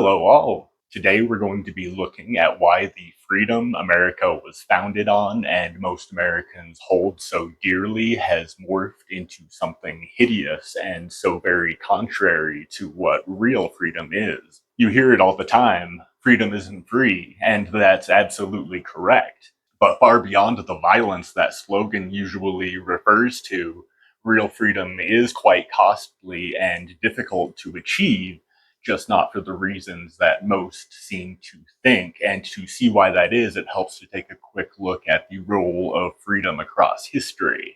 Hello all! Today we're going to be looking at why the freedom America was founded on and most Americans hold so dearly has morphed into something hideous and so very contrary to what real freedom is. You hear it all the time, freedom isn't free, and that's absolutely correct. But far beyond the violence that slogan usually refers to, real freedom is quite costly and difficult to achieve, just not for the reasons that most seem to think. And to see why that is, it helps to take a quick look at the role of freedom across history.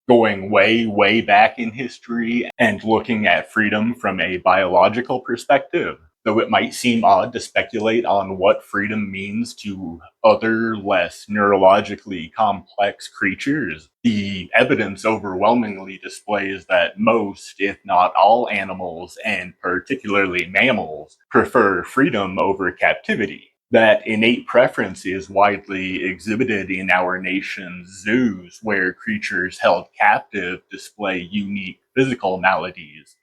Going way, way back in history and looking at freedom from a biological perspective. Though it might seem odd to speculate on what freedom means to other, less neurologically complex creatures, the evidence overwhelmingly displays that most, if not all animals, and particularly mammals, prefer freedom over captivity. That innate preference is widely exhibited in our nation's zoos, where creatures held captive display unique physical maladies,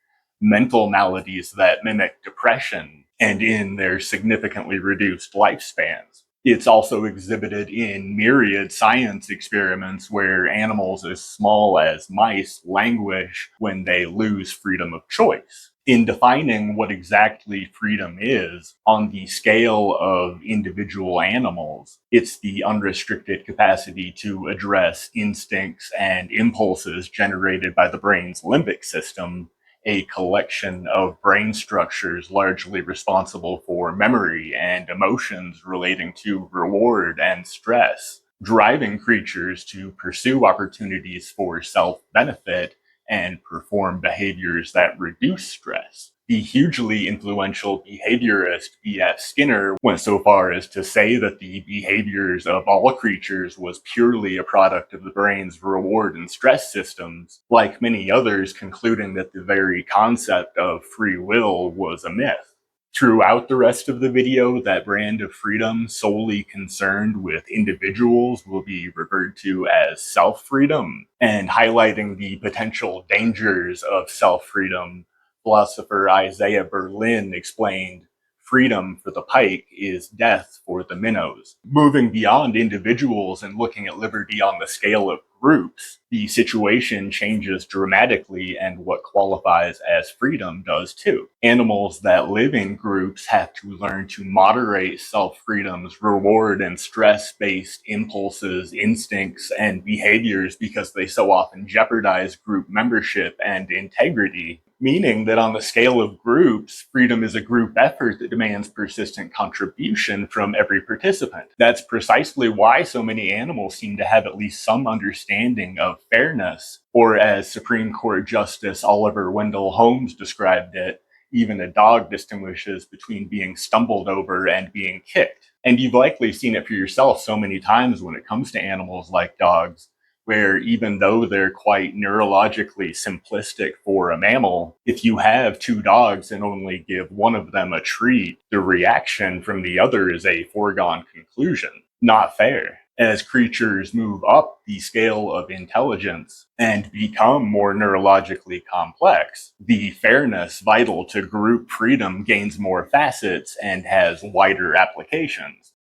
mental maladies that mimic depression, and in their significantly reduced lifespans. It's also exhibited in myriad science experiments where animals as small as mice languish when they lose freedom of choice. In defining what exactly freedom is on the scale of individual animals, it's the unrestricted capacity to address instincts and impulses generated by the brain's limbic system, a collection of brain structures largely responsible for memory and emotions relating to reward and stress, driving creatures to pursue opportunities for self-benefit and perform behaviors that reduce stress. The hugely influential behaviorist B.F. Skinner went so far as to say that the behaviors of all creatures was purely a product of the brain's reward and stress systems, like many others concluding that the very concept of free will was a myth. Throughout the rest of the video, that brand of freedom solely concerned with individuals will be referred to as self-freedom, and highlighting the potential dangers of self-freedom, philosopher Isaiah Berlin explained, "Freedom for the pike is death for the minnows." Moving beyond individuals and looking at liberty on the scale of groups, the situation changes dramatically, and what qualifies as freedom does too. Animals that live in groups have to learn to moderate self-freedom's reward and stress-based impulses, instincts, and behaviors because they so often jeopardize group membership and integrity. Meaning that on the scale of groups, freedom is a group effort that demands persistent contribution from every participant. That's precisely why so many animals seem to have at least some understanding of fairness, or as Supreme Court Justice Oliver Wendell Holmes described it, even a dog distinguishes between being stumbled over and being kicked. And you've likely seen it for yourself so many times when it comes to animals like dogs, where even though they're quite neurologically simplistic for a mammal, if you have two dogs and only give one of them a treat, the reaction from the other is a foregone conclusion. Not fair. As creatures move up the scale of intelligence and become more neurologically complex, the fairness vital to group freedom gains more facets and has wider applications.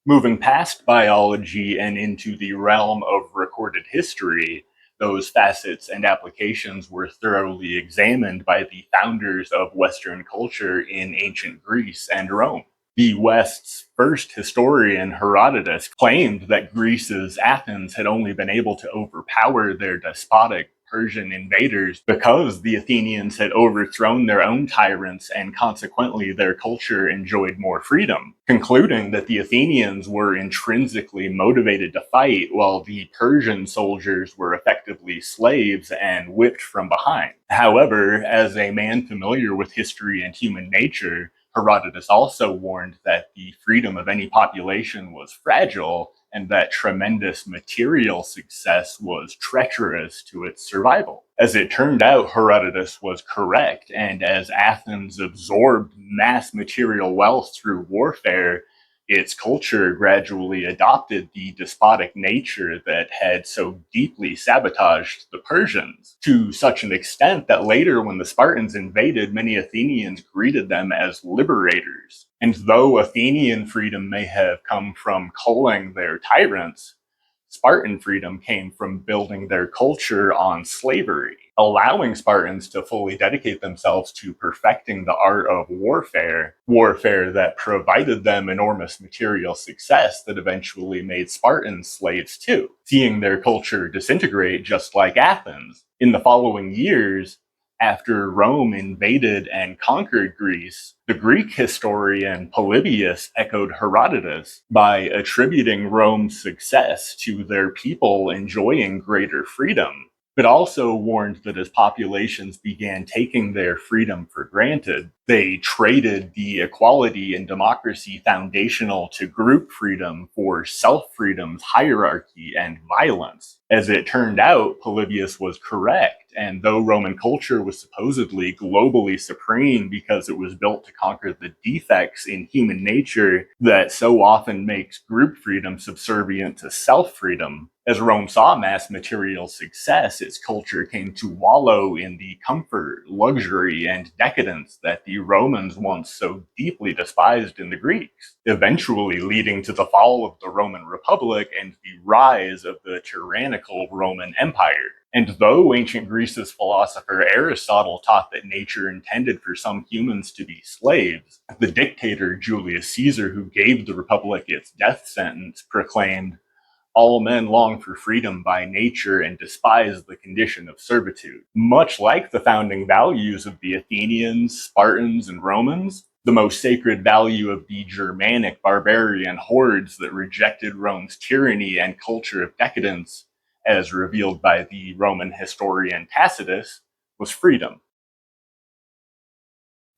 Moving past biology and into the realm of recorded history, those facets and applications were thoroughly examined by the founders of Western culture in ancient Greece and Rome. The West's first historian, Herodotus, claimed that Greece's Athens had only been able to overpower their despotic Persian invaders because the Athenians had overthrown their own tyrants and consequently their culture enjoyed more freedom, concluding that the Athenians were intrinsically motivated to fight while the Persian soldiers were effectively slaves and whipped from behind. However, as a man familiar with history and human nature, Herodotus also warned that the freedom of any population was fragile and that tremendous material success was treacherous to its survival. As it turned out, Herodotus was correct, and as Athens absorbed mass material wealth through warfare, its culture gradually adopted the despotic nature that had so deeply sabotaged the Persians, to such an extent that later, when the Spartans invaded, many Athenians greeted them as liberators. And though Athenian freedom may have come from culling their tyrants, Spartan freedom came from building their culture on slavery, allowing Spartans to fully dedicate themselves to perfecting the art of warfare that provided them enormous material success that eventually made Spartans slaves too, seeing their culture disintegrate just like Athens. In the following years, after Rome invaded and conquered Greece, the Greek historian Polybius echoed Herodotus by attributing Rome's success to their people enjoying greater freedom, but also warned that as populations began taking their freedom for granted, they traded the equality and democracy foundational to group freedom for self-freedom's hierarchy and violence. As it turned out, Polybius was correct, and though Roman culture was supposedly globally supreme because it was built to conquer the defects in human nature that so often makes group freedom subservient to self-freedom, as Rome saw mass material success, its culture came to wallow in the comfort, luxury, and decadence that the Romans once so deeply despised in the Greeks, eventually leading to the fall of the Roman Republic and the rise of the tyrannical Roman Empire. And though ancient Greece's philosopher Aristotle taught that nature intended for some humans to be slaves, the dictator Julius Caesar, who gave the Republic its death sentence, proclaimed, "All men long for freedom by nature and despise the condition of servitude." Much like the founding values of the Athenians, Spartans, and Romans, the most sacred value of the Germanic barbarian hordes that rejected Rome's tyranny and culture of decadence, as revealed by the Roman historian Tacitus, was freedom.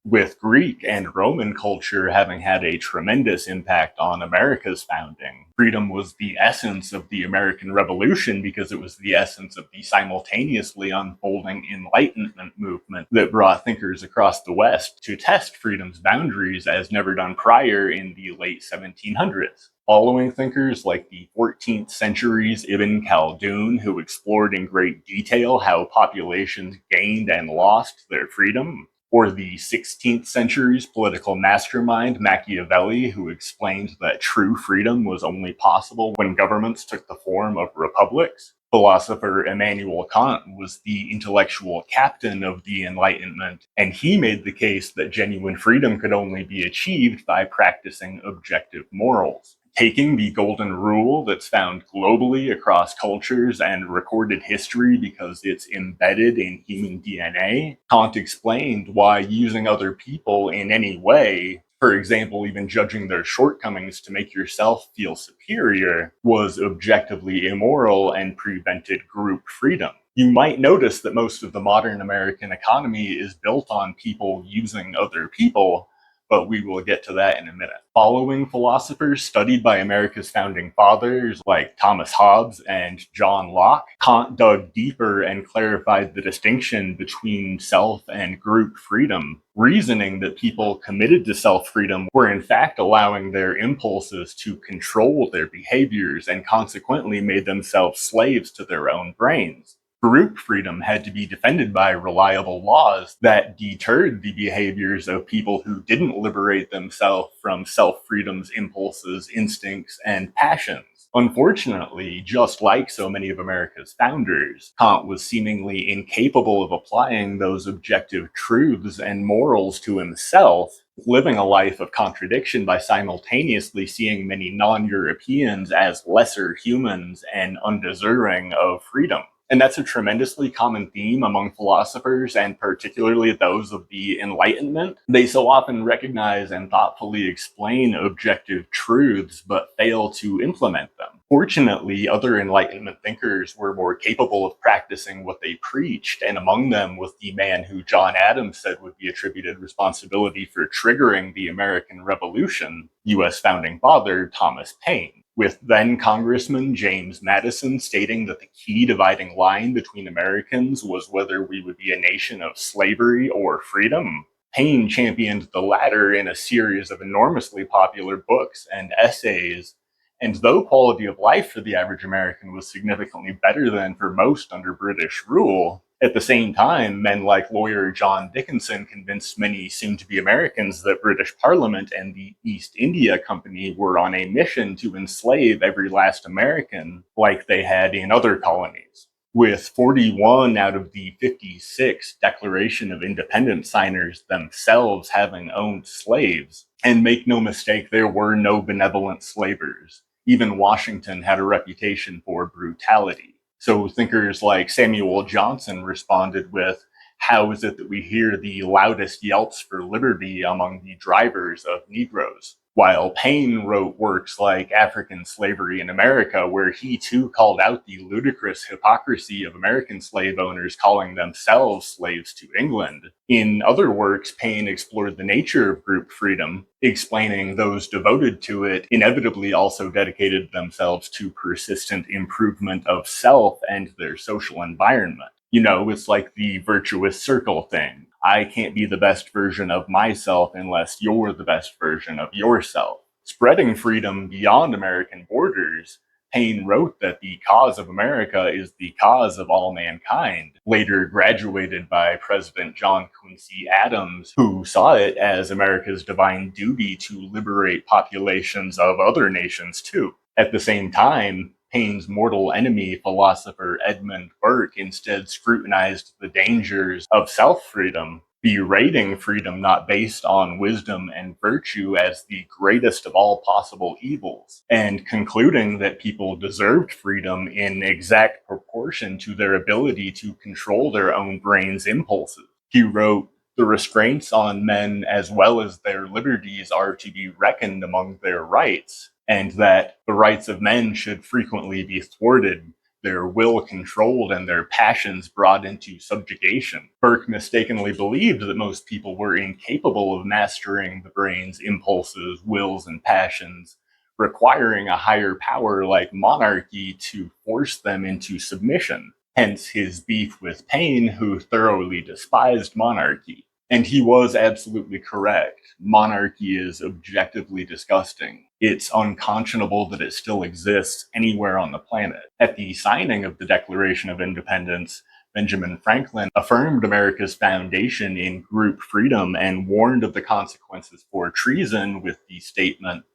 With Greek and Roman culture having had a tremendous impact on America's founding, freedom was the essence of the American Revolution because it was the essence of the simultaneously unfolding Enlightenment movement that brought thinkers across the West to test freedom's boundaries as never done prior in the late 1700s. Following thinkers like the 14th century's Ibn Khaldun, who explored in great detail how populations gained and lost their freedom, or the 16th century's political mastermind Machiavelli, who explained that true freedom was only possible when governments took the form of republics, philosopher Immanuel Kant was the intellectual captain of the Enlightenment, and he made the case that genuine freedom could only be achieved by practicing objective morals. Taking the golden rule that's found globally across cultures and recorded history because it's embedded in human DNA, Kant explained why using other people in any way, for example, even judging their shortcomings to make yourself feel superior, was objectively immoral and prevented group freedom. You might notice that most of the modern American economy is built on people using other people, but we will get to that in a minute. Following philosophers studied by America's founding fathers like Thomas Hobbes and John Locke, Kant dug deeper and clarified the distinction between self and group freedom, reasoning that people committed to self-freedom were in fact allowing their impulses to control their behaviors and consequently made themselves slaves to their own brains. Group freedom had to be defended by reliable laws that deterred the behaviors of people who didn't liberate themselves from self-freedom's impulses, instincts, and passions. Unfortunately, just like so many of America's founders, Kant was seemingly incapable of applying those objective truths and morals to himself, living a life of contradiction by simultaneously seeing many non-Europeans as lesser humans and undeserving of freedom. And that's a tremendously common theme among philosophers, and particularly those of the Enlightenment. They so often recognize and thoughtfully explain objective truths, but fail to implement them. Fortunately, other Enlightenment thinkers were more capable of practicing what they preached, and among them was the man who John Adams said would be attributed responsibility for triggering the American Revolution, U.S. founding father Thomas Paine, with then Congressman James Madison stating that the key dividing line between Americans was whether we would be a nation of slavery or freedom. Paine championed the latter in a series of enormously popular books and essays, and though quality of life for the average American was significantly better than for most under British rule, at the same time, men like lawyer John Dickinson convinced many soon-to-be Americans that British Parliament and the East India Company were on a mission to enslave every last American like they had in other colonies. With 41 out of the 56 Declaration of Independence signers themselves having owned slaves. And make no mistake, there were no benevolent slavers. Even Washington had a reputation for brutality. So thinkers like Samuel Johnson responded with, "How is it that we hear the loudest yelps for liberty among the drivers of Negroes?" While Paine wrote works like African Slavery in America, where he too called out the ludicrous hypocrisy of American slave owners calling themselves slaves to England. In other works, Paine explored the nature of group freedom, explaining those devoted to it inevitably also dedicated themselves to persistent improvement of self and their social environment. You know, it's like the virtuous circle thing. I can't be the best version of myself unless you're the best version of yourself. Spreading freedom beyond American borders, Paine wrote that the cause of America is the cause of all mankind, later graduated by President John Quincy Adams, who saw it as America's divine duty to liberate populations of other nations too. At the same time, Paine's mortal enemy, philosopher Edmund Burke, instead scrutinized the dangers of self-freedom, berating freedom not based on wisdom and virtue as the greatest of all possible evils, and concluding that people deserved freedom in exact proportion to their ability to control their own brain's impulses. He wrote, "The restraints on men as well as their liberties are to be reckoned among their rights, and that the rights of men should frequently be thwarted, their will controlled, and their passions brought into subjugation." Burke mistakenly believed that most people were incapable of mastering the brain's impulses, wills, and passions, requiring a higher power like monarchy to force them into submission. Hence his beef with Paine, who thoroughly despised monarchy. And he was absolutely correct. Monarchy is objectively disgusting. It's unconscionable that it still exists anywhere on the planet. At the signing of the Declaration of Independence, Benjamin Franklin affirmed America's foundation in group freedom and warned of the consequences for treason with the statement,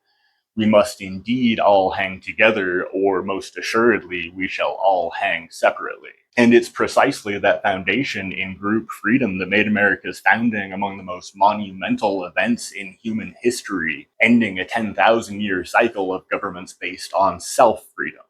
"We must indeed all hang together, or most assuredly we shall all hang separately." And it's precisely that foundation in group freedom that made America's founding among the most monumental events in human history, ending a 10,000-year cycle of governments based on self-freedom.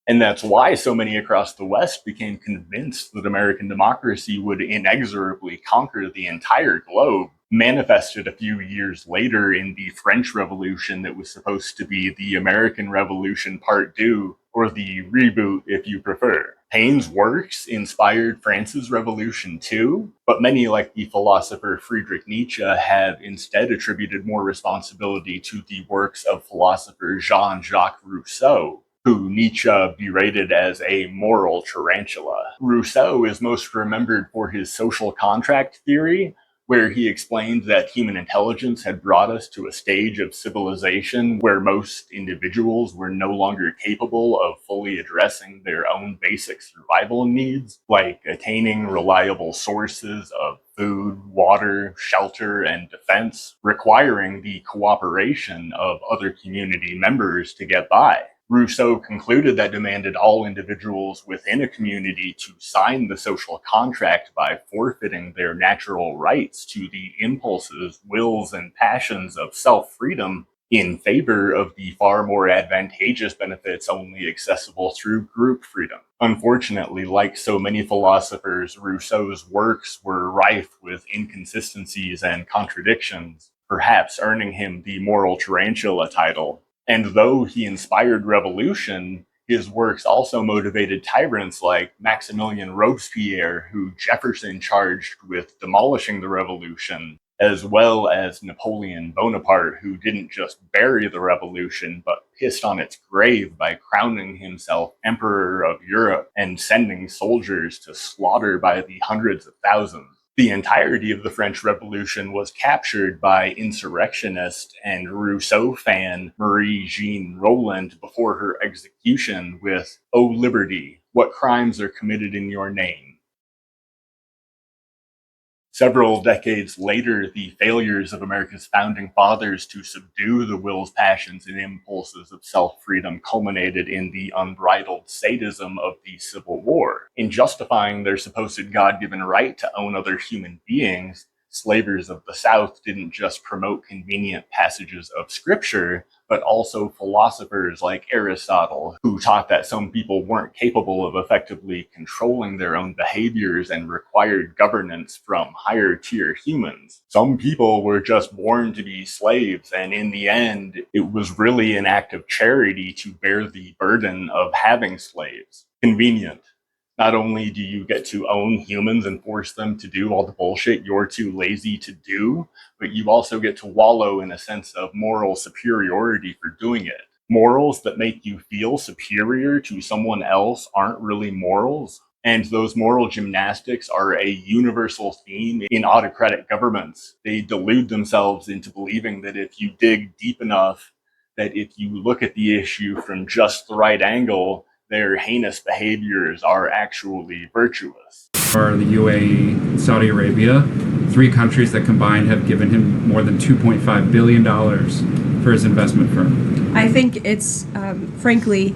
And that's why so many across the West became convinced that American democracy would inexorably conquer the entire globe, manifested a few years later in the French Revolution that was supposed to be the American Revolution Part 2, or the reboot if you prefer. Paine's works inspired France's Revolution too, but many, like the philosopher Friedrich Nietzsche, have instead attributed more responsibility to the works of philosopher Jean-Jacques Rousseau, who Nietzsche berated as a moral tarantula. Rousseau is most remembered for his social contract theory, where he explained that human intelligence had brought us to a stage of civilization where most individuals were no longer capable of fully addressing their own basic survival needs, like attaining reliable sources of food, water, shelter, and defense, requiring the cooperation of other community members to get by. Rousseau concluded that demanded all individuals within a community to sign the social contract by forfeiting their natural rights to the impulses, wills, and passions of self-freedom in favor of the far more advantageous benefits only accessible through group freedom. Unfortunately, like so many philosophers, Rousseau's works were rife with inconsistencies and contradictions, perhaps earning him the moral tarantula title. And though he inspired revolution, his works also motivated tyrants like Maximilien Robespierre, who Jefferson charged with demolishing the revolution, as well as Napoleon Bonaparte, who didn't just bury the revolution, but pissed on its grave by crowning himself Emperor of Europe and sending soldiers to slaughter by the hundreds of thousands. The entirety of the French Revolution was captured by insurrectionist and Rousseau fan Marie Jean Roland before her execution with "O Liberty, what crimes are committed in your name?" Several decades later, the failures of America's founding fathers to subdue the wills, passions, and impulses of self freedom culminated in the unbridled sadism of the Civil War. In justifying their supposed God given right to own other human beings, slavers of the South didn't just promote convenient passages of scripture, but also philosophers like Aristotle, who taught that some people weren't capable of effectively controlling their own behaviors and required governance from higher tier humans. Some people were just born to be slaves, and in the end, it was really an act of charity to bear the burden of having slaves. Convenient. Not only do you get to own humans and force them to do all the bullshit you're too lazy to do, but you also get to wallow in a sense of moral superiority for doing it. Morals that make you feel superior to someone else aren't really morals. And those moral gymnastics are a universal theme in autocratic governments. They delude themselves into believing that if you dig deep enough, that if you look at the issue from just the right angle, their heinous behaviors are actually virtuous. Are the UAE, Saudi Arabia, three countries that combined have given him more than $2.5 billion for his investment firm. I think it's frankly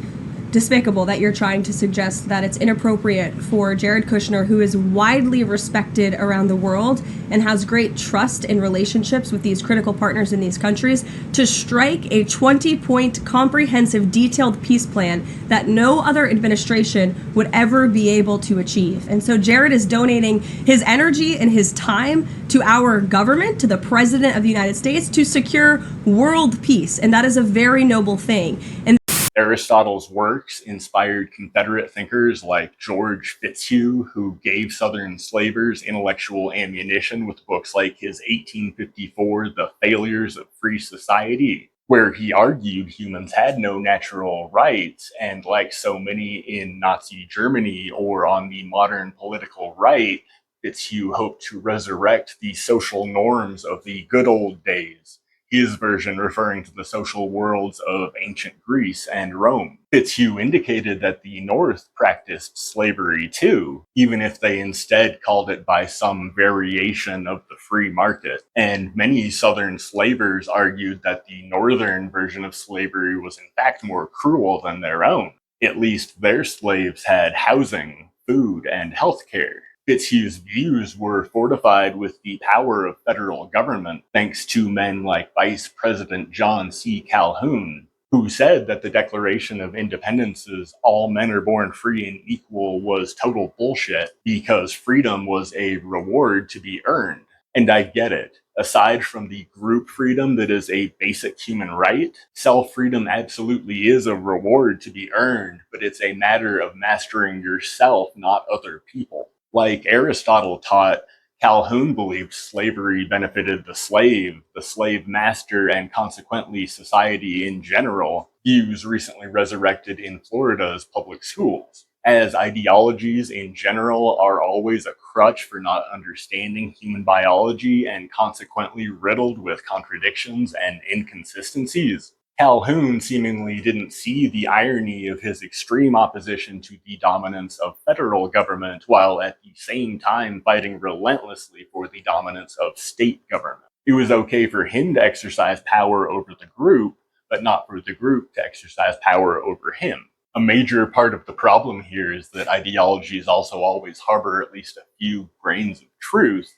despicable that you're trying to suggest that it's inappropriate for Jared Kushner, who is widely respected around the world and has great trust in relationships with these critical partners in these countries, to strike a 20-point comprehensive detailed peace plan that no other administration would ever be able to achieve. And so Jared is donating his energy and his time to our government, to the President of the United States, to secure world peace. And that is a very noble thing. And Aristotle's works inspired Confederate thinkers like George Fitzhugh, who gave Southern slavers intellectual ammunition with books like his 1854 The Failures of Free Society, where he argued humans had no natural rights, and like so many in Nazi Germany or on the modern political right, Fitzhugh hoped to resurrect the social norms of the good old days, his version referring to the social worlds of ancient Greece and Rome. Fitzhugh indicated that the North practiced slavery too, even if they instead called it by some variation of the free market. And many Southern slavers argued that the Northern version of slavery was in fact more cruel than their own. At least their slaves had housing, food, and health care. Fitzhugh's views were fortified with the power of federal government thanks to men like Vice President John C. Calhoun, who said that the Declaration of Independence's "all men are born free and equal" was total bullshit because freedom was a reward to be earned. And I get it. Aside from the group freedom that is a basic human right, self-freedom absolutely is a reward to be earned, but it's a matter of mastering yourself, not other people. Like Aristotle taught, Calhoun believed slavery benefited the slave master, and consequently society in general, views recently resurrected in Florida's public schools. As ideologies in general are always a crutch for not understanding human biology and consequently riddled with contradictions and inconsistencies, Calhoun seemingly didn't see the irony of his extreme opposition to the dominance of federal government while at the same time fighting relentlessly for the dominance of state government. It was okay for him to exercise power over the group, but not for the group to exercise power over him. A major part of the problem here is that ideologies also always harbor at least a few grains of truth,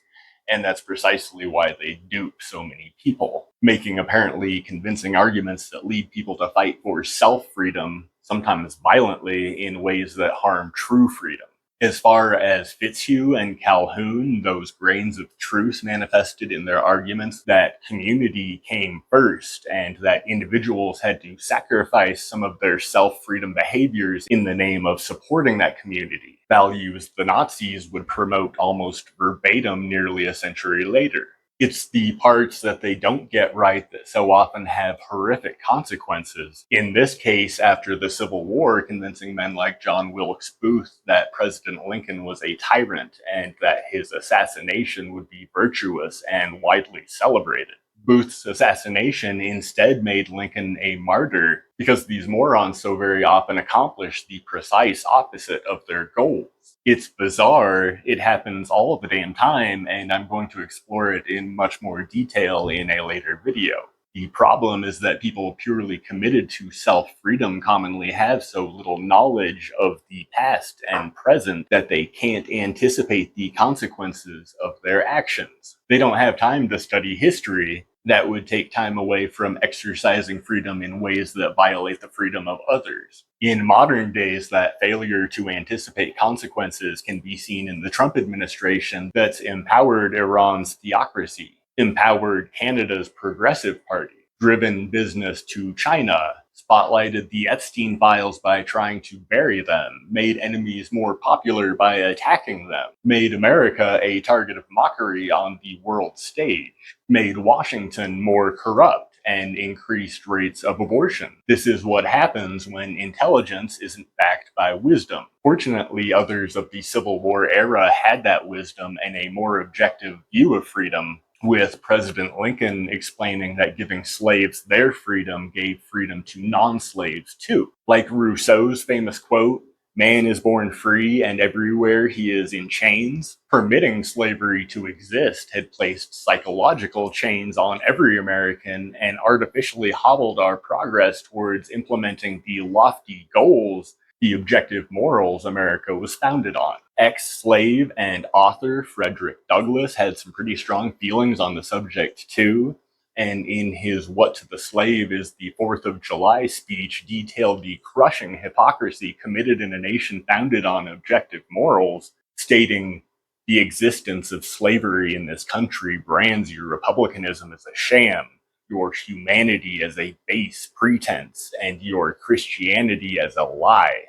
and that's precisely why they dupe so many people, making apparently convincing arguments that lead people to fight for self-freedom, sometimes violently, in ways that harm true freedom. As far as Fitzhugh and Calhoun, those grains of truth manifested in their arguments that community came first and that individuals had to sacrifice some of their self-freedom behaviors in the name of supporting that community, values the Nazis would promote almost verbatim nearly a century later. It's the parts that they don't get right that so often have horrific consequences. In this case, after the Civil War, convincing men like John Wilkes Booth that President Lincoln was a tyrant and that his assassination would be virtuous and widely celebrated. Booth's assassination instead made Lincoln a martyr because these morons so very often accomplish the precise opposite of their goals. It's bizarre, it happens all of the damn time, and I'm going to explore it in much more detail in a later video. The problem is that people purely committed to self-freedom commonly have so little knowledge of the past and present that they can't anticipate the consequences of their actions. They don't have time to study history. That would take time away from exercising freedom in ways that violate the freedom of others. In modern days, that failure to anticipate consequences can be seen in the Trump administration that's empowered Iran's theocracy, empowered Canada's Progressive Party, driven business to China, spotlighted the Epstein files by trying to bury them, made enemies more popular by attacking them, made America a target of mockery on the world stage, made Washington more corrupt, and increased rates of abortion. This is what happens when intelligence isn't backed by wisdom. Fortunately, others of the Civil War era had that wisdom and a more objective view of freedom, with President Lincoln explaining that giving slaves their freedom gave freedom to non-slaves too. Like Rousseau's famous quote, "Man is born free and everywhere he is in chains." Permitting slavery to exist had placed psychological chains on every American and artificially hobbled our progress towards implementing the lofty goals, the objective morals America was founded on. Ex-slave and author Frederick Douglass had some pretty strong feelings on the subject too, and in his What to the Slave is the 4th of July speech detailed the crushing hypocrisy committed in a nation founded on objective morals, stating, "The existence of slavery in this country brands your republicanism as a sham, your humanity as a base pretense, and your Christianity as a lie."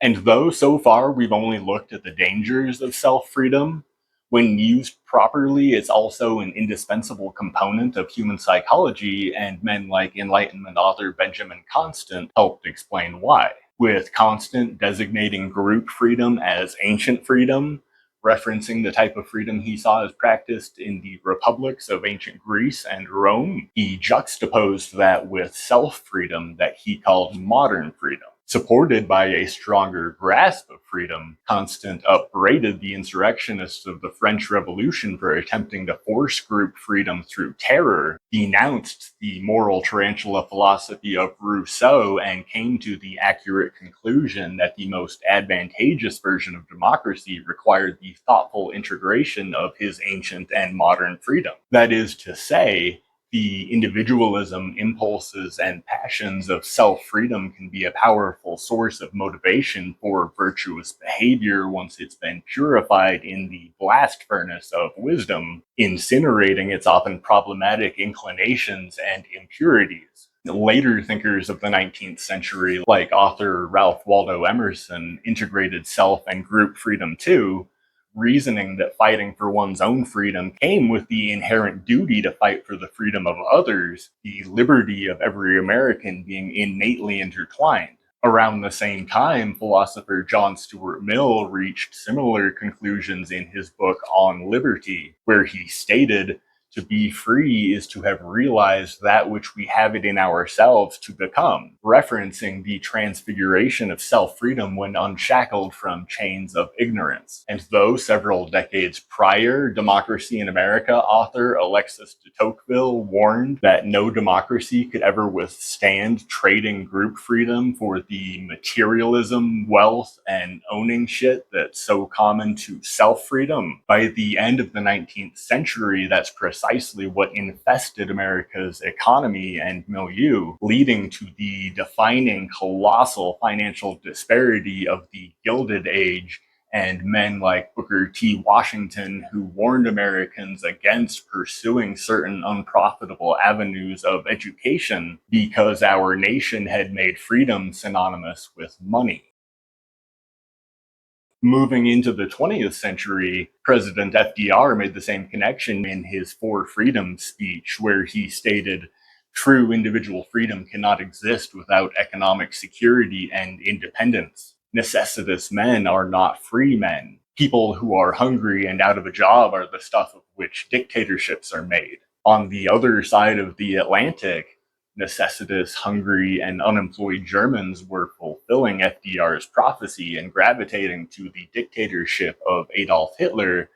And though so far we've only looked at the dangers of self-freedom, when used properly, it's also an indispensable component of human psychology, and men like Enlightenment author Benjamin Constant helped explain why. With Constant designating group freedom as ancient freedom, referencing the type of freedom he saw as practiced in the republics of ancient Greece and Rome, he juxtaposed that with self-freedom that he called modern freedom. Supported by a stronger grasp of freedom, Constant upbraided the insurrectionists of the French Revolution for attempting to force group freedom through terror, denounced the moral tarantula philosophy of Rousseau, and came to the accurate conclusion that the most advantageous version of democracy required the thoughtful integration of his ancient and modern freedom. That is to say, the individualism, impulses, and passions of self-freedom can be a powerful source of motivation for virtuous behavior once it's been purified in the blast furnace of wisdom, incinerating its often problematic inclinations and impurities. Later thinkers of the 19th century, like author Ralph Waldo Emerson, integrated self and group freedom too, reasoning that fighting for one's own freedom came with the inherent duty to fight for the freedom of others, the liberty of every American being innately intertwined. Around the same time, philosopher John Stuart Mill reached similar conclusions in his book On Liberty, where he stated, "To be free is to have realized that which we have it in ourselves to become," referencing the transfiguration of self-freedom when unshackled from chains of ignorance. And though several decades prior, Democracy in America author Alexis de Tocqueville warned that no democracy could ever withstand trading group freedom for the materialism, wealth, and owning shit that's so common to self-freedom, by the end of the 19th century, that's precisely what infested America's economy and milieu, leading to the defining colossal financial disparity of the Gilded Age and men like Booker T. Washington, who warned Americans against pursuing certain unprofitable avenues of education because our nation had made freedom synonymous with money. Moving into the 20th century, President FDR made the same connection in his Four Freedoms speech, where he stated, "True individual freedom cannot exist without economic security and independence. Necessitous men are not free men. People who are hungry and out of a job are the stuff of which dictatorships are made." On the other side of the Atlantic, necessitous, hungry, and unemployed Germans were fulfilling FDR's prophecy and gravitating to the dictatorship of Adolf Hitler,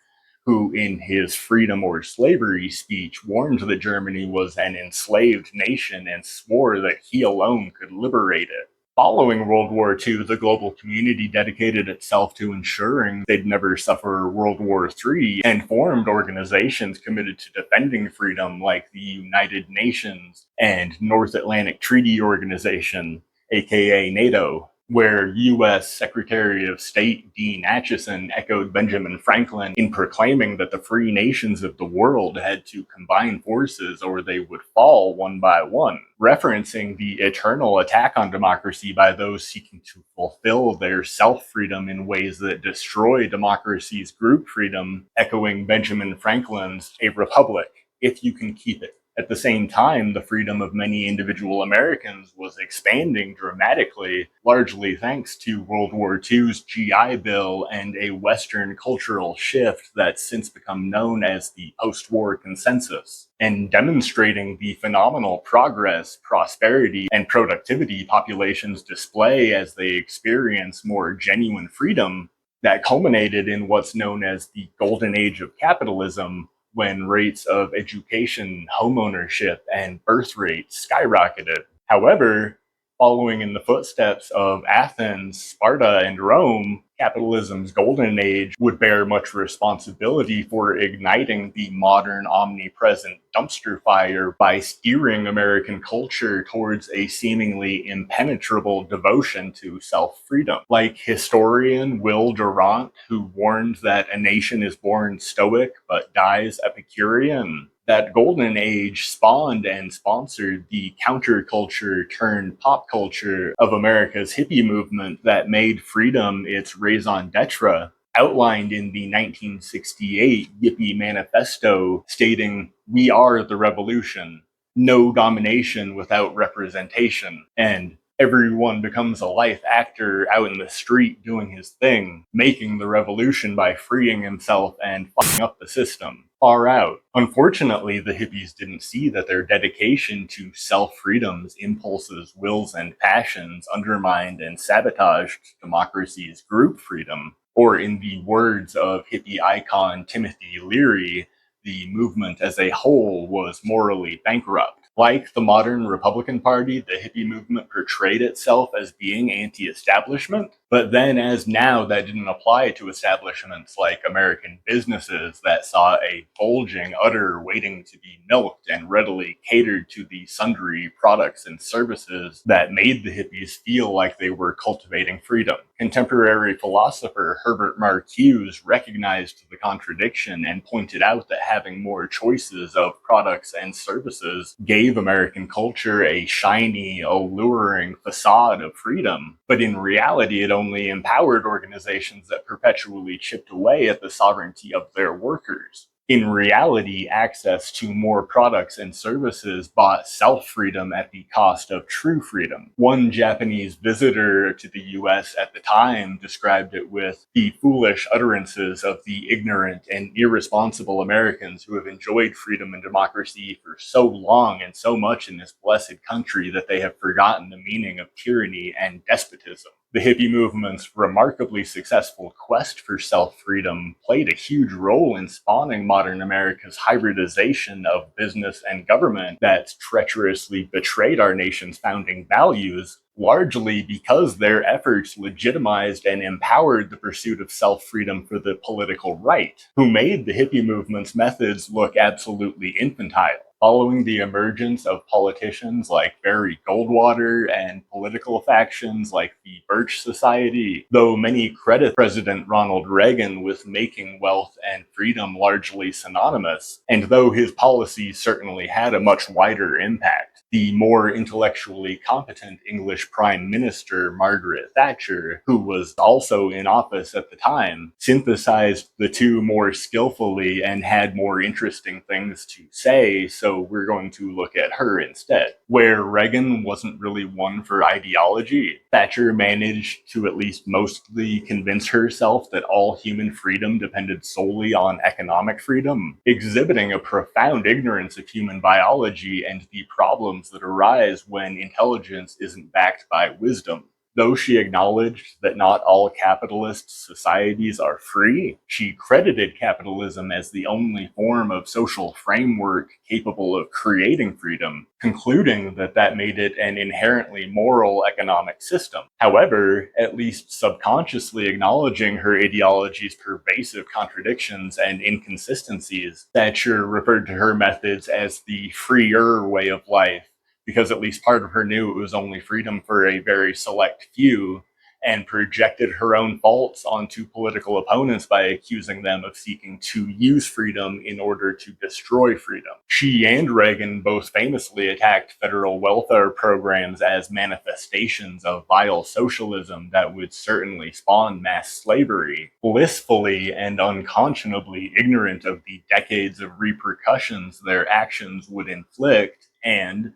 who, in his Freedom or Slavery speech, warned that Germany was an enslaved nation and swore that he alone could liberate it. Following World War II, the global community dedicated itself to ensuring they'd never suffer World War III and formed organizations committed to defending freedom like the United Nations and North Atlantic Treaty Organization, aka NATO, where U.S. Secretary of State Dean Acheson echoed Benjamin Franklin in proclaiming that the free nations of the world had to combine forces or they would fall one by one, referencing the eternal attack on democracy by those seeking to fulfill their self-freedom in ways that destroy democracy's group freedom, echoing Benjamin Franklin's "A republic, if you can keep it." At the same time, the freedom of many individual Americans was expanding dramatically, largely thanks to World War II's GI Bill and a Western cultural shift that's since become known as the post-war consensus, and demonstrating the phenomenal progress, prosperity, and productivity populations display as they experience more genuine freedom that culminated in what's known as the golden age of capitalism, when rates of education, homeownership, and birth rates skyrocketed. However, following in the footsteps of Athens, Sparta, and Rome, capitalism's golden age would bear much responsibility for igniting the modern omnipresent dumpster fire by steering American culture towards a seemingly impenetrable devotion to self-freedom. Like historian Will Durant, who warned that a nation is born stoic but dies Epicurean, that golden age spawned and sponsored the counterculture turned pop culture of America's hippie movement that made freedom its raison d'etre, outlined in the 1968 Yippie Manifesto, stating, "We are the revolution. No domination without representation." And everyone becomes a life actor out in the street doing his thing, making the revolution by freeing himself and fucking up the system. Far out. Unfortunately, the hippies didn't see that their dedication to self-freedom's impulses, wills, and passions undermined and sabotaged democracy's group freedom. Or in the words of hippie icon Timothy Leary, the movement as a whole was morally bankrupt. Like the modern Republican Party, the hippie movement portrayed itself as being anti-establishment, but then as now that didn't apply to establishments like American businesses that saw a bulging udder waiting to be milked and readily catered to the sundry products and services that made the hippies feel like they were cultivating freedom. Contemporary philosopher Herbert Marcuse recognized the contradiction and pointed out that having more choices of products and services gave American culture a shiny, alluring facade of freedom, but in reality it only empowered organizations that perpetually chipped away at the sovereignty of their workers. In reality, access to more products and services bought self-freedom at the cost of true freedom. One Japanese visitor to the US at the time described it with the foolish utterances of the ignorant and irresponsible Americans who have enjoyed freedom and democracy for so long and so much in this blessed country that they have forgotten the meaning of tyranny and despotism. The hippie movement's remarkably successful quest for self-freedom played a huge role in spawning modern America's hybridization of business and government that's treacherously betrayed our nation's founding values, largely because their efforts legitimized and empowered the pursuit of self-freedom for the political right, who made the hippie movement's methods look absolutely infantile. Following the emergence of politicians like Barry Goldwater and political factions like the Birch Society, though many credit President Ronald Reagan with making wealth and freedom largely synonymous, and though his policies certainly had a much wider impact, the more intellectually competent English Prime Minister Margaret Thatcher, who was also in office at the time, synthesized the two more skillfully and had more interesting things to say, so we're going to look at her instead. Where Reagan wasn't really one for ideology, Thatcher managed to at least mostly convince herself that all human freedom depended solely on economic freedom, exhibiting a profound ignorance of human biology and the problems that arise when intelligence isn't backed by wisdom. Though she acknowledged that not all capitalist societies are free, she credited capitalism as the only form of social framework capable of creating freedom, concluding that that made it an inherently moral economic system. However, at least subconsciously acknowledging her ideology's pervasive contradictions and inconsistencies, Thatcher referred to her methods as the freer way of life, because at least part of her knew it was only freedom for a very select few, and projected her own faults onto political opponents by accusing them of seeking to use freedom in order to destroy freedom. She and Reagan both famously attacked federal welfare programs as manifestations of vile socialism that would certainly spawn mass slavery, blissfully and unconscionably ignorant of the decades of repercussions their actions would inflict, and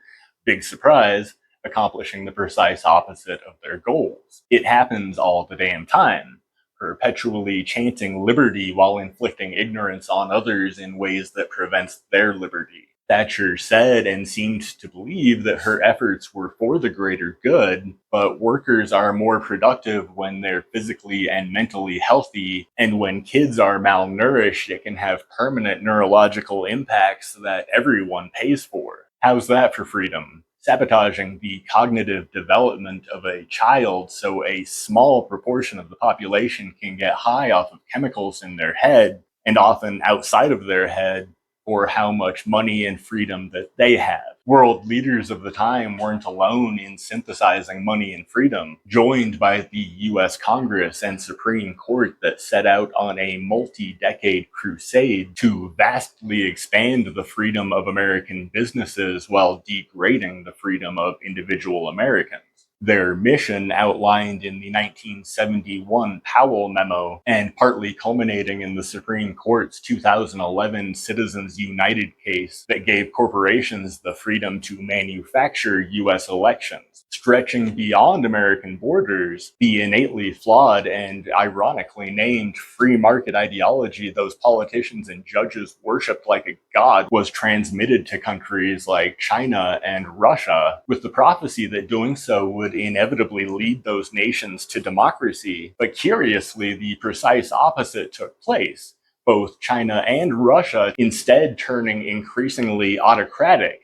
big surprise, accomplishing the precise opposite of their goals. It happens all the damn time, perpetually chanting liberty while inflicting ignorance on others in ways that prevents their liberty. Thatcher said and seemed to believe that her efforts were for the greater good, but workers are more productive when they're physically and mentally healthy, and when kids are malnourished, it can have permanent neurological impacts that everyone pays for. How's that for freedom? Sabotaging the cognitive development of a child so a small proportion of the population can get high off of chemicals in their head, and often outside of their head, for how much money and freedom that they have. World leaders of the time weren't alone in synthesizing money and freedom, joined by the US Congress and Supreme Court that set out on a multi-decade crusade to vastly expand the freedom of American businesses while degrading the freedom of individual Americans. Their mission, outlined in the 1971 Powell Memo and partly culminating in the Supreme Court's 2011 Citizens United case that gave corporations the freedom to manufacture U.S. elections. Stretching beyond American borders, the innately flawed and ironically named free market ideology those politicians and judges worshipped like a god was transmitted to countries like China and Russia, with the prophecy that doing so would inevitably lead those nations to democracy. But curiously, the precise opposite took place, both China and Russia instead turning increasingly autocratic.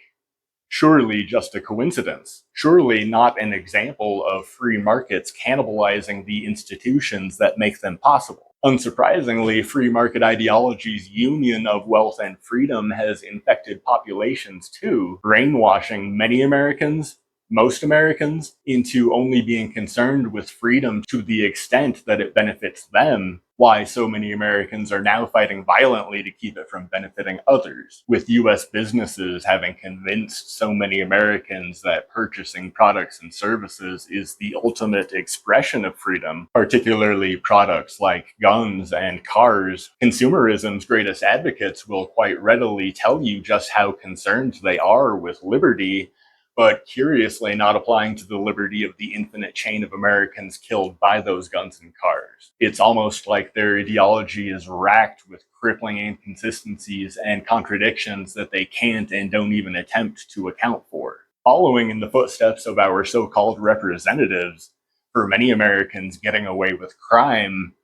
Surely just a coincidence. Surely not an example of free markets cannibalizing the institutions that make them possible. Unsurprisingly, free market ideology's union of wealth and freedom has infected populations too, brainwashing many Americans, most Americans, into only being concerned with freedom to the extent that it benefits them, why so many Americans are now fighting violently to keep it from benefiting others, with US businesses having convinced so many Americans that purchasing products and services is the ultimate expression of freedom, particularly products like guns and cars. Consumerism's greatest advocates will quite readily tell you just how concerned they are with liberty, but curiously not applying to the liberty of the infinite chain of Americans killed by those guns and cars. It's almost like their ideology is racked with crippling inconsistencies and contradictions that they can't and don't even attempt to account for. Following in the footsteps of our so-called representatives, for many Americans, getting away with crime,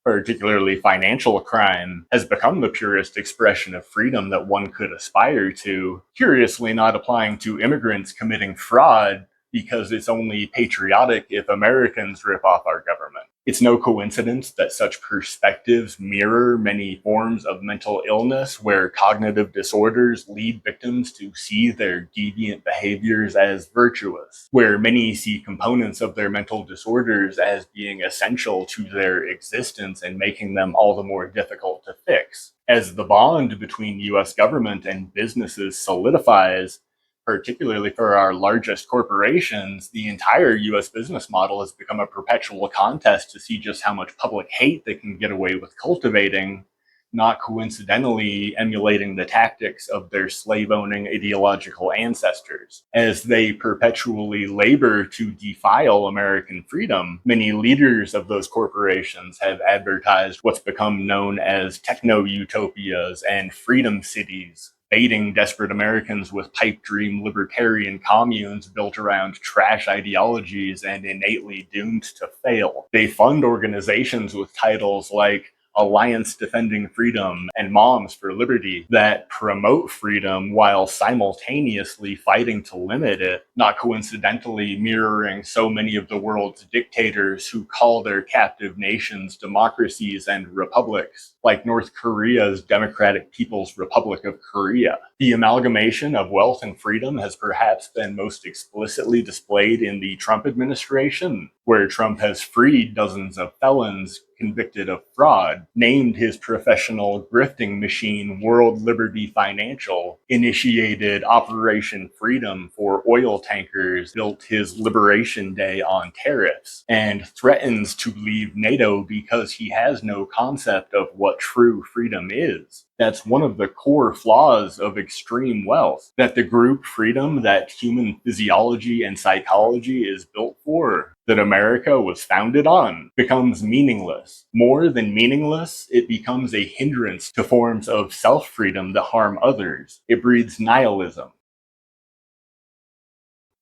particularly financial crime, has become the purest expression of freedom that one could aspire to, curiously not applying to immigrants committing fraud because it's only patriotic if Americans rip off our government. It's no coincidence that such perspectives mirror many forms of mental illness where cognitive disorders lead victims to see their deviant behaviors as virtuous, where many see components of their mental disorders as being essential to their existence and making them all the more difficult to fix. As the bond between US government and businesses solidifies, particularly for our largest corporations, the entire US business model has become a perpetual contest to see just how much public hate they can get away with cultivating, not coincidentally emulating the tactics of their slave owning ideological ancestors. As they perpetually labor to defile American freedom, many leaders of those corporations have advertised what's become known as techno utopias and freedom cities, baiting desperate Americans with pipe dream libertarian communes built around trash ideologies and innately doomed to fail. They fund organizations with titles like Alliance Defending Freedom and Moms for Liberty that promote freedom while simultaneously fighting to limit it, not coincidentally mirroring so many of the world's dictators who call their captive nations democracies and republics, like North Korea's Democratic People's Republic of Korea. The amalgamation of wealth and freedom has perhaps been most explicitly displayed in the Trump administration, where Trump has freed dozens of felons convicted of fraud, named his professional grifting machine World Liberty Financial, initiated Operation Freedom for oil tankers, built his Liberation Day on tariffs, and threatens to leave NATO because he has no concept of what true freedom is. That's one of the core flaws of extreme wealth, that the group freedom that human physiology and psychology is built for, that America was founded on, becomes meaningless. More than meaningless, it becomes a hindrance to forms of self-freedom that harm others. It breeds nihilism.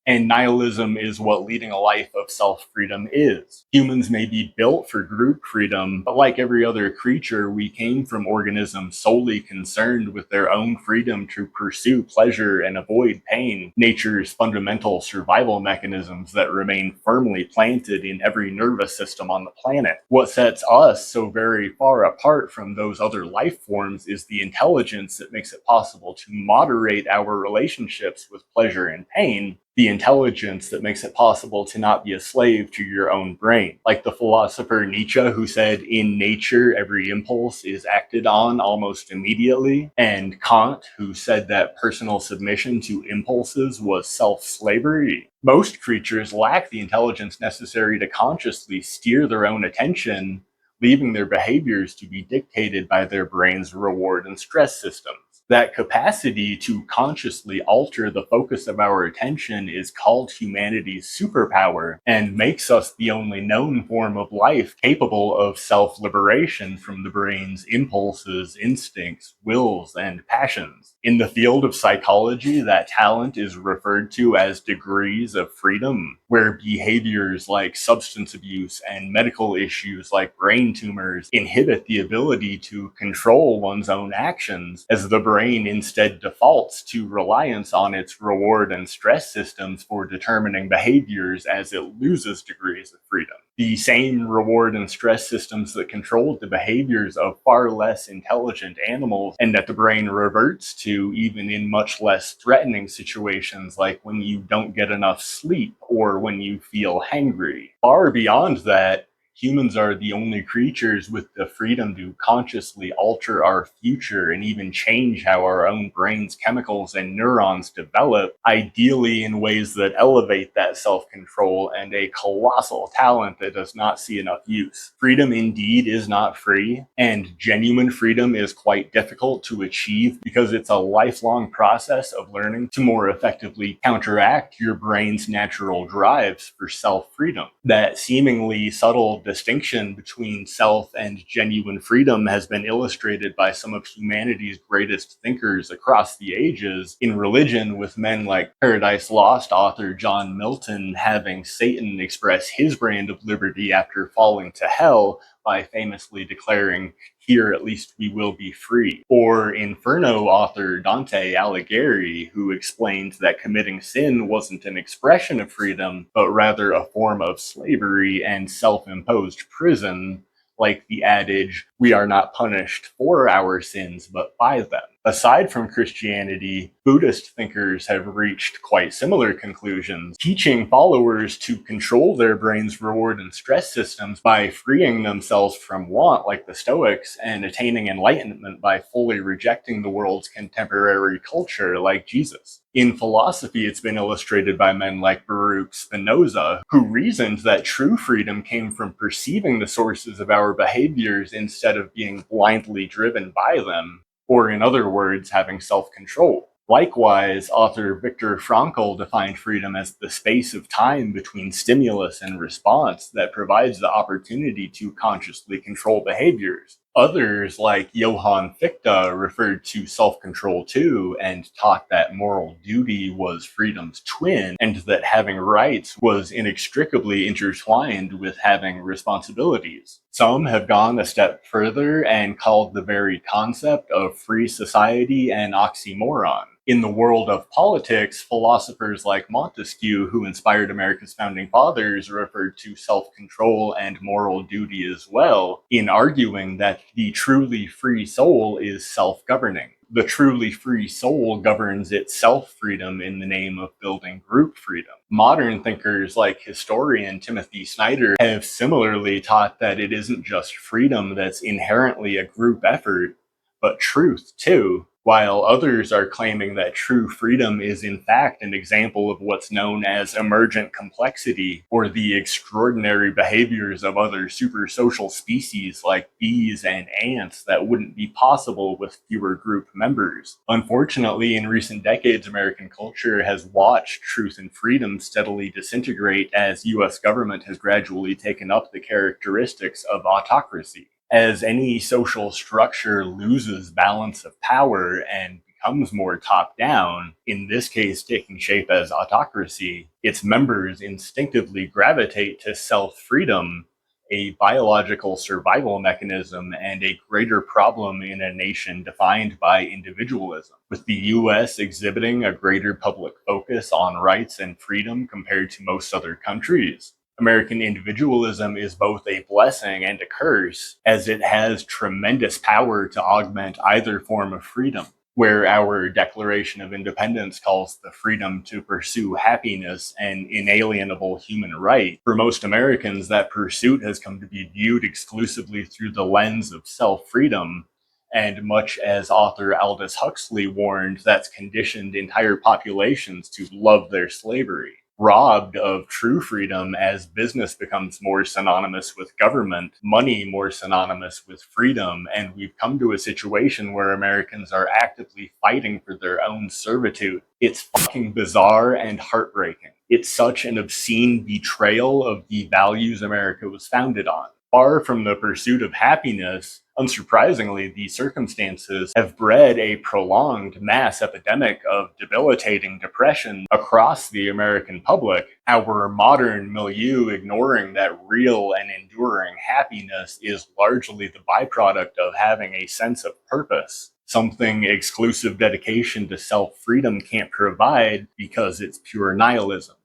And nihilism is what leading a life of self-freedom is. Humans may be built for group freedom, but like every other creature, we came from organisms solely concerned with their own freedom to pursue pleasure and avoid pain, nature's fundamental survival mechanisms that remain firmly planted in every nervous system on the planet. What sets us so very far apart from those other life forms is the intelligence that makes it possible to moderate our relationships with pleasure and pain, the intelligence that makes it possible to not be a slave to your own brain. Like the philosopher Nietzsche, who said, in nature, every impulse is acted on almost immediately, and Kant, who said that personal submission to impulses was self-slavery. Most creatures lack the intelligence necessary to consciously steer their own attention, leaving their behaviors to be dictated by their brain's reward and stress systems. That capacity to consciously alter the focus of our attention is called humanity's superpower and makes us the only known form of life capable of self-liberation from the brain's impulses, instincts, wills, and passions. In the field of psychology, that talent is referred to as degrees of freedom, where behaviors like substance abuse and medical issues like brain tumors inhibit the ability to control one's own actions, as the brain instead defaults to reliance on its reward and stress systems for determining behaviors as it loses degrees of freedom. The same reward and stress systems that controlled the behaviors of far less intelligent animals and that the brain reverts to even in much less threatening situations like when you don't get enough sleep or when you feel hangry. Far beyond that, humans are the only creatures with the freedom to consciously alter our future and even change how our own brain's chemicals and neurons develop, ideally in ways that elevate that self-control, and a colossal talent that does not see enough use. Freedom indeed is not free, and genuine freedom is quite difficult to achieve because it's a lifelong process of learning to more effectively counteract your brain's natural drives for self-freedom. That seemingly subtle distinction between self and genuine freedom has been illustrated by some of humanity's greatest thinkers across the ages. In religion, with men like Paradise Lost author John Milton having Satan express his brand of liberty after falling to hell, by famously declaring, "Here at least we will be free." Or Inferno author Dante Alighieri, who explained that committing sin wasn't an expression of freedom, but rather a form of slavery and self-imposed prison, like the adage, "We are not punished for our sins, but by them." Aside from Christianity, Buddhist thinkers have reached quite similar conclusions, teaching followers to control their brain's reward and stress systems by freeing themselves from want, like the Stoics, and attaining enlightenment by fully rejecting the world's contemporary culture, like Jesus. In philosophy, it's been illustrated by men like Baruch Spinoza, who reasoned that true freedom came from perceiving the sources of our behaviors instead of being blindly driven by them, or in other words, having self-control. Likewise, author Viktor Frankl defined freedom as the space of time between stimulus and response that provides the opportunity to consciously control behaviors. Others, like Johann Fichte, referred to self-control too and taught that moral duty was freedom's twin and that having rights was inextricably intertwined with having responsibilities. Some have gone a step further and called the very concept of free society an oxymoron. In the world of politics, philosophers like Montesquieu, who inspired America's founding fathers, referred to self-control and moral duty as well, in arguing that the truly free soul is self-governing. The truly free soul governs its self-freedom in the name of building group freedom. Modern thinkers like historian Timothy Snyder have similarly taught that it isn't just freedom that's inherently a group effort, but truth too, while others are claiming that true freedom is in fact an example of what's known as emergent complexity, or the extraordinary behaviors of other supersocial species like bees and ants that wouldn't be possible with fewer group members. Unfortunately, in recent decades, American culture has watched truth and freedom steadily disintegrate as US government has gradually taken up the characteristics of autocracy. As any social structure loses balance of power and becomes more top-down, in this case taking shape as autocracy, its members instinctively gravitate to self-freedom, a biological survival mechanism and a greater problem in a nation defined by individualism. With the US exhibiting a greater public focus on rights and freedom compared to most other countries, American individualism is both a blessing and a curse, as it has tremendous power to augment either form of freedom. Where our Declaration of Independence calls the freedom to pursue happiness an inalienable human right, for most Americans that pursuit has come to be viewed exclusively through the lens of self-freedom, and much as author Aldous Huxley warned, that's conditioned entire populations to love their slavery. Robbed of true freedom as business becomes more synonymous with government, money more synonymous with freedom, and we've come to a situation where Americans are actively fighting for their own servitude. It's fucking bizarre and heartbreaking. It's such an obscene betrayal of the values America was founded on. Far from the pursuit of happiness, unsurprisingly, the circumstances have bred a prolonged mass epidemic of debilitating depression across the American public, our modern milieu ignoring that real and enduring happiness is largely the byproduct of having a sense of purpose, something exclusive dedication to self-freedom can't provide because it's pure nihilism.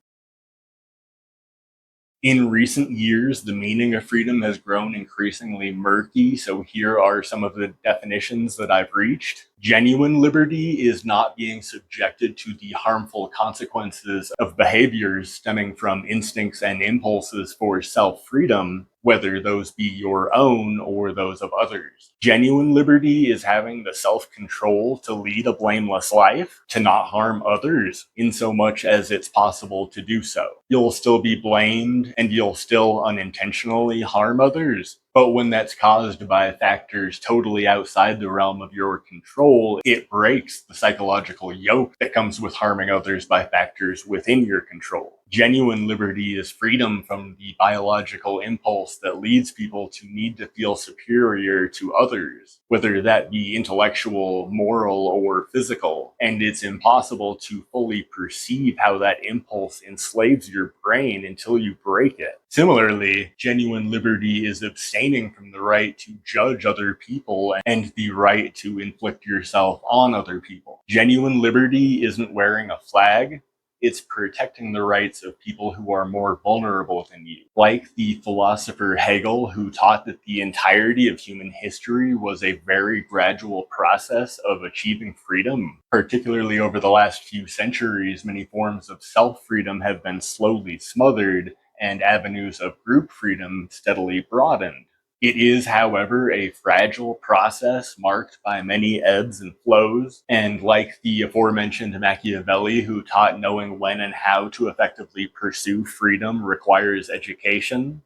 In recent years, the meaning of freedom has grown increasingly murky, so here are some of the definitions that I've reached. Genuine liberty is not being subjected to the harmful consequences of behaviors stemming from instincts and impulses for self-freedom, whether those be your own or those of others. Genuine liberty is having the self-control to lead a blameless life, to not harm others, in so much as it's possible to do so. You'll still be blamed, and you'll still unintentionally harm others, but when that's caused by factors totally outside the realm of your control, it breaks the psychological yoke that comes with harming others by factors within your control. Genuine liberty is freedom from the biological impulse that leads people to need to feel superior to others, whether that be intellectual, moral, or physical. And it's impossible to fully perceive how that impulse enslaves your brain until you break it. Similarly, genuine liberty is abstaining from the right to judge other people and the right to inflict yourself on other people. Genuine liberty isn't wearing a flag. It's protecting the rights of people who are more vulnerable than you. Like the philosopher Hegel, who taught that the entirety of human history was a very gradual process of achieving freedom. Particularly over the last few centuries, many forms of self-freedom have been slowly smothered and avenues of group freedom steadily broadened. It is, however, a fragile process marked by many ebbs and flows, and like the aforementioned Machiavelli, who taught knowing when and how to effectively pursue freedom requires education,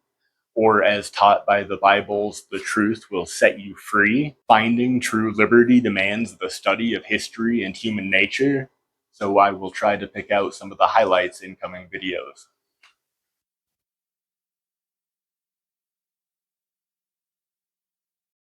or as taught by the Bible's "the truth will set you free," finding true liberty demands the study of history and human nature, so I will try to pick out some of the highlights in coming videos.